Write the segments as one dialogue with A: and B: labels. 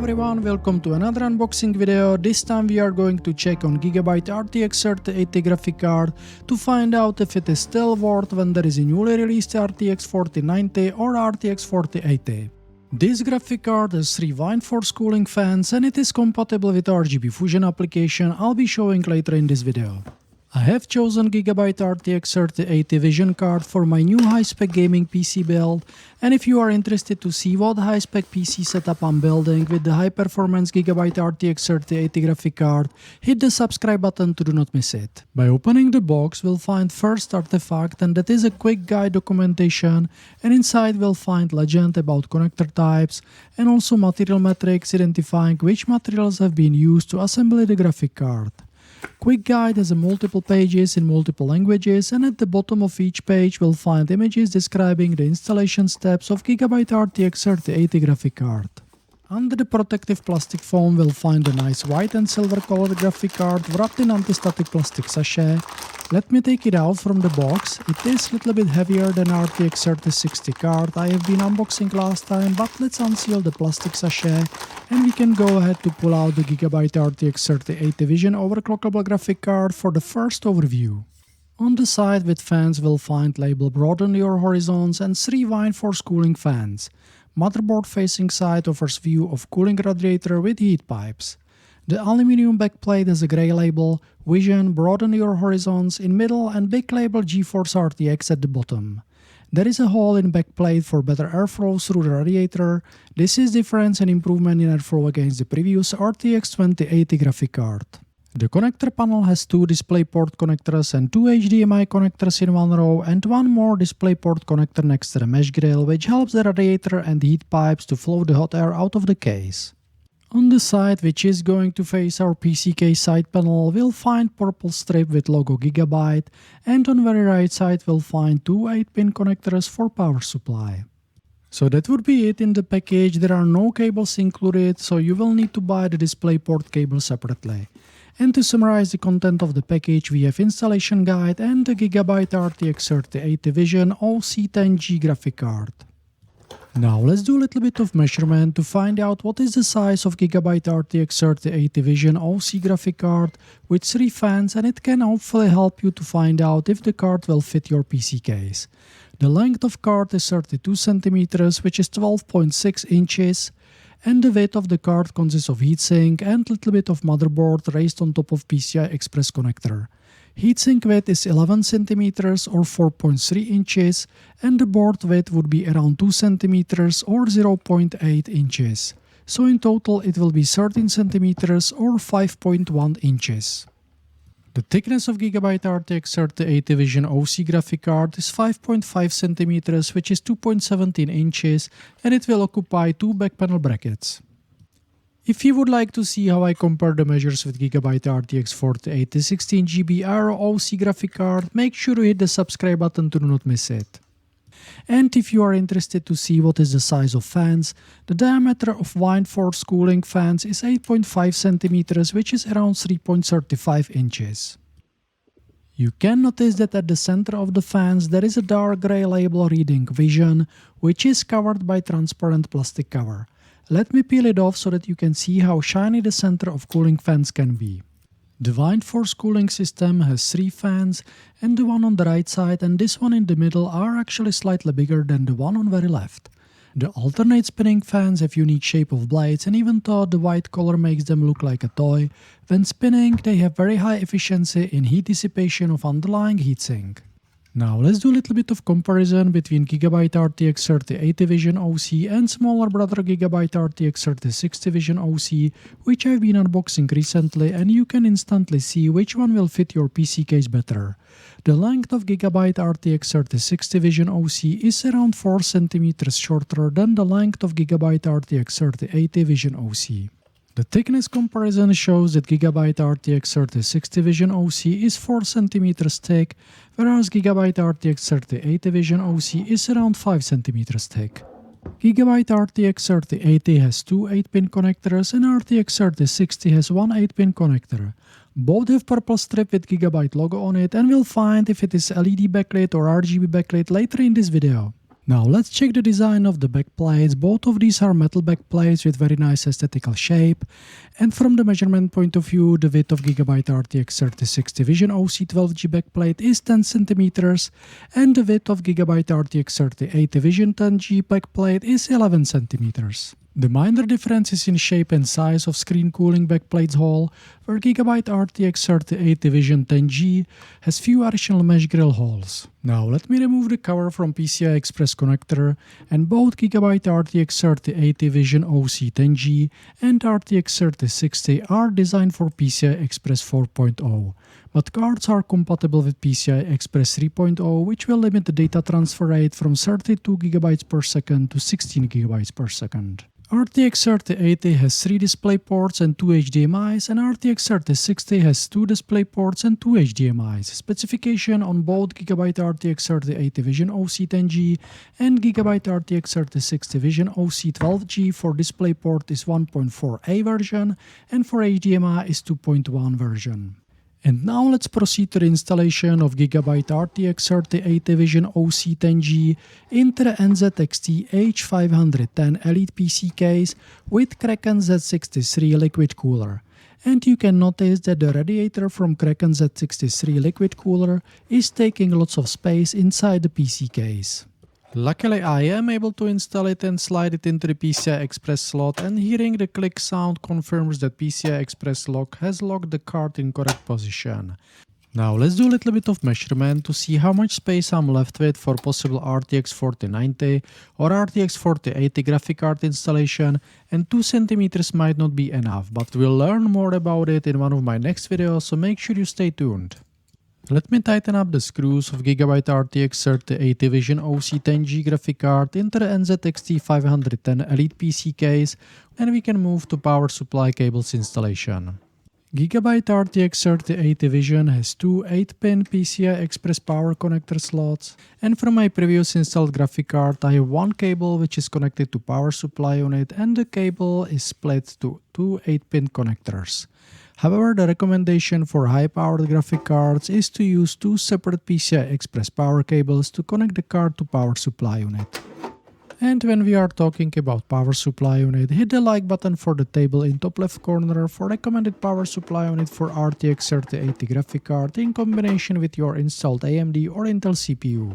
A: everyone, welcome to another unboxing video. This time we are going to check on Gigabyte RTX 3080 graphic card to find out if it is still worth when there is a newly released RTX 4090 or RTX 4080. This graphic card has 3 Windforce cooling fans and it is compatible with RGB Fusion application I'll be showing later in this video. I have chosen Gigabyte RTX 3080 Vision card for my new high-spec gaming PC build, and if you are interested to see what high-spec PC setup I'm building with the high-performance Gigabyte RTX 3080 graphic card, hit the subscribe button to do not miss it. By opening the box, we'll find first artifact, and that is a quick guide documentation, and inside we'll find legend about connector types, and also material metrics identifying which materials have been used to assemble the graphic card. Quick guide has multiple pages in multiple languages, and at the bottom of each page we'll find images describing the installation steps of Gigabyte RTX 3080 graphic card. Under the protective plastic foam we'll find a nice white and silver colored graphic card wrapped in anti-static plastic sachet. Let me take it out from the box. It is a little bit heavier than RTX 3060 card I have been unboxing last time, but let's unseal the plastic sachet and we can go ahead to pull out the Gigabyte RTX 3080 Vision overclockable graphic card for the first overview. On the side with fans we'll find label broaden your horizons and 3 Windforce cooling fans. Motherboard facing side offers view of cooling radiator with heat pipes. The aluminum backplate has a grey label, Vision, broaden your horizons in middle and big label GeForce RTX at the bottom. There is a hole in backplate for better airflow through the radiator. This is difference and improvement in airflow against the previous RTX 2080 graphic card. The connector panel has 2 DisplayPort connectors and 2 HDMI connectors in one row and 1 more DisplayPort connector next to the mesh grill, which helps the radiator and heat pipes to flow the hot air out of the case. On the side, which is going to face our PC case side panel, we'll find purple strip with logo Gigabyte, and on very right side we'll find 2 8-pin connectors for power supply. So that would be it in the package. There are no cables included, so you will need to buy the DisplayPort cable separately. And to summarize the content of the package, we have installation guide and the Gigabyte RTX 3080 Vision OC10G graphic card. Now let's do a little bit of measurement to find out what is the size of Gigabyte RTX 3080 Vision OC graphic card with 3 fans, and it can hopefully help you to find out if the card will fit your PC case. The length of card is 32 cm, which is 12.6 inches. And the weight of the card consists of heatsink and a little bit of motherboard raised on top of PCI Express connector. Heatsink weight is 11 cm or 4.3 inches, and the board weight would be around 2 cm or 0.8 inches. So in total it will be 13 cm or 5.1 inches. The thickness of Gigabyte RTX 3080 Vision OC graphic card is 5.5 cm, which is 2.17 inches, and it will occupy 2 back panel brackets. If you would like to see how I compare the measures with Gigabyte RTX 4080 16GB Aero OC graphic card, make sure to hit the subscribe button to do not miss it. And if you are interested to see what is the size of fans, the diameter of Windforce cooling fans is 8.5 cm, which is around 3.35 inches. You can notice that at the center of the fans there is a dark grey label reading Vision, which is covered by transparent plastic cover. Let me peel it off so that you can see how shiny the center of cooling fans can be. The Windforce cooling system has 3 fans, and the one on the right side and this one in the middle are actually slightly bigger than the one on very left. The alternate spinning fans have unique shape of blades, and even though the white color makes them look like a toy, when spinning they have very high efficiency in heat dissipation of underlying heatsink. Now let's do a little bit of comparison between Gigabyte RTX 3080 Vision OC and smaller brother Gigabyte RTX 3060 Vision OC, which I've been unboxing recently, and you can instantly see which one will fit your PC case better. The length of Gigabyte RTX 3060 Vision OC is around 4 cm shorter than the length of Gigabyte RTX 3080 Vision OC. The thickness comparison shows that Gigabyte RTX 3060 Vision OC is 4 cm thick, whereas Gigabyte RTX 3080 Vision OC is around 5 cm thick. Gigabyte RTX 3080 has 2 8-pin connectors and RTX 3060 has 1 8-pin connector. Both have purple strip with Gigabyte logo on it, and we'll find if it is LED backlit or RGB backlit later in this video. Now let's check the design of the backplates. Both of these are metal backplates with very nice aesthetical shape. And from the measurement point of view, the width of Gigabyte RTX 3060 Vision OC12G backplate is 10 cm and the width of Gigabyte RTX 3080 Vision 10G backplate is 11 cm. The minor difference is in shape and size of screen cooling backplates hole, where Gigabyte RTX 3080 Vision 10G has few additional mesh grill holes. Now let me remove the cover from PCI Express connector, and both Gigabyte RTX 3080 Vision OC10G and RTX 3060 are designed for PCI Express 4.0, but cards are compatible with PCI Express 3.0, which will limit the data transfer rate from 32 GB per second to 16 GB per second. RTX 3080 has 3 display ports and 2 HDMIs, and RTX 3060 has 2 display ports and 2 HDMIs. Specification on both Gigabyte RTX 3080 Vision OC10G and Gigabyte RTX 3060 Vision OC12G for DisplayPort is 1.4a version, and for HDMI is 2.1 version. And now let's proceed to the installation of Gigabyte RTX 3080 Vision OC10G into the NZXT H510 Elite PC case with Kraken Z63 liquid cooler. And you can notice that the radiator from Kraken Z63 liquid cooler is taking lots of space inside the PC case. Luckily I am able to install it and slide it into the PCI Express slot, and hearing the click sound confirms that PCI Express lock has locked the card in correct position. Now let's do a little bit of measurement to see how much space I'm left with for possible RTX 4090 or RTX 4080 graphic card installation, and 2 cm might not be enough, but we'll learn more about it in one of my next videos, so make sure you stay tuned. Let me tighten up the screws of Gigabyte RTX 3080 Vision OC10G graphic card into the NZXT 510 Elite PC case, and we can move to power supply cables installation. Gigabyte RTX 3080 Vision has two 8-pin PCI Express power connector slots, and from my previous installed graphic card I have one cable which is connected to power supply unit, and the cable is split to two 8-pin connectors. However, the recommendation for high-powered graphic cards is to use two separate PCI Express power cables to connect the card to power supply unit. And when we are talking about power supply unit, hit the like button for the table in top left corner for recommended power supply unit for RTX 3080 graphic card in combination with your installed AMD or Intel CPU.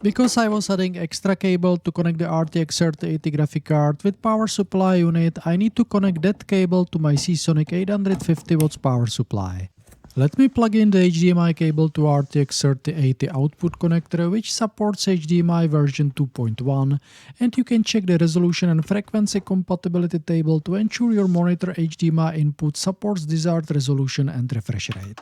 A: Because I was adding extra cable to connect the RTX 3080 graphic card with power supply unit, I need to connect that cable to my Seasonic 850 watts power supply. Let me plug in the HDMI cable to RTX 3080 output connector, which supports HDMI version 2.1, and you can check the resolution and frequency compatibility table to ensure your monitor HDMI input supports desired resolution and refresh rate.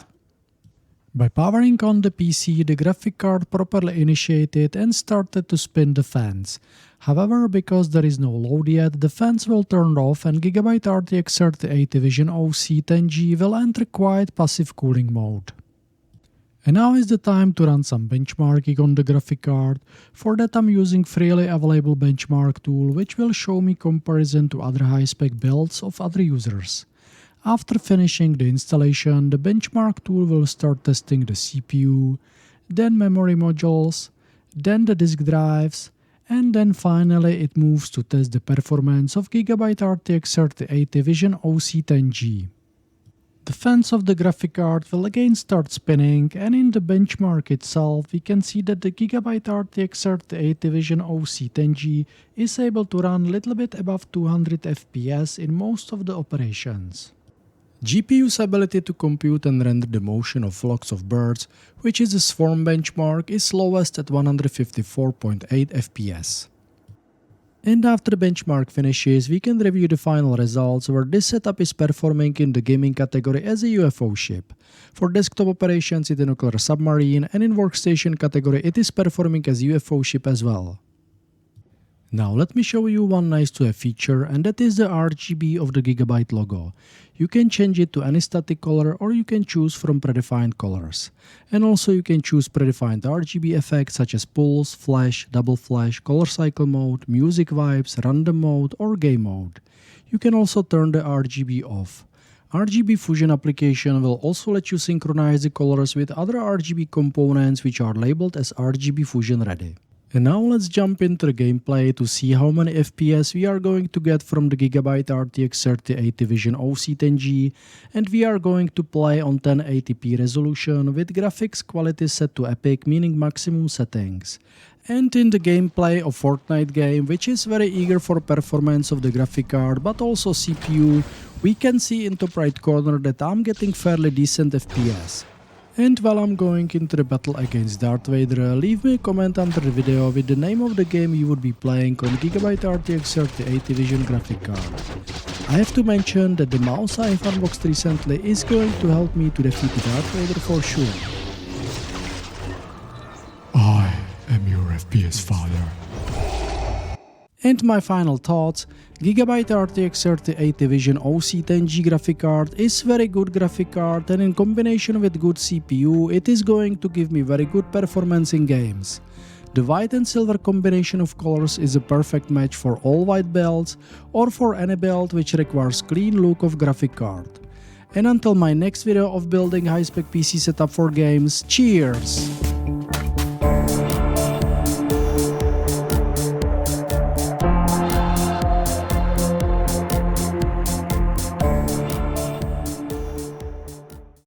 A: By powering on the PC, the graphic card properly initiated and started to spin the fans. However, because there is no load yet, the fans will turn off and Gigabyte RTX 3080 Vision OC10G will enter quiet passive cooling mode. And now is the time to run some benchmarking on the graphic card. For that I'm using freely available benchmark tool, which will show me comparison to other high-spec builds of other users. After finishing the installation, the benchmark tool will start testing the CPU, then memory modules, then the disk drives, and then finally it moves to test the performance of Gigabyte RTX 3080 Vision OC10G. The fans of the graphic card will again start spinning, and in the benchmark itself we can see that the Gigabyte RTX 3080 Vision OC10G is able to run a little bit above 200 FPS in most of the operations. GPU's ability to compute and render the motion of flocks of birds, which is the Swarm benchmark, is lowest at 154.8 FPS. And after the benchmark finishes, we can review the final results, where this setup is performing in the gaming category as a UFO ship. For desktop operations it is a nuclear submarine, and in workstation category it is performing as UFO ship as well. Now let me show you one nice to have feature, and that is the RGB of the Gigabyte logo. You can change it to any static color, or you can choose from predefined colors. And also you can choose predefined RGB effects such as pulse, flash, double flash, color cycle mode, music vibes, random mode or game mode. You can also turn the RGB off. RGB Fusion application will also let you synchronize the colors with other RGB components which are labeled as RGB Fusion ready. And now let's jump into the gameplay to see how many FPS we are going to get from the Gigabyte RTX 3080 Vision OC10G, and we are going to play on 1080p resolution with graphics quality set to epic, meaning maximum settings. And in the gameplay of Fortnite game, which is very eager for performance of the graphic card but also CPU, we can see in top right corner that I'm getting fairly decent FPS. And while I'm going into the battle against Darth Vader, leave me a comment under the video with the name of the game you would be playing on Gigabyte RTX 3080 Vision graphic card. I have to mention that the mouse I have unboxed recently is going to help me to defeat Darth Vader for sure.
B: I am your FPS father.
A: And my final thoughts, Gigabyte RTX 3080 Vision OC10G graphic card is very good graphic card, and in combination with good CPU, it is going to give me very good performance in games. The white and silver combination of colors is a perfect match for all white builds or for any build which requires clean look of graphic card. And until my next video of building high-spec PC setup for games, cheers!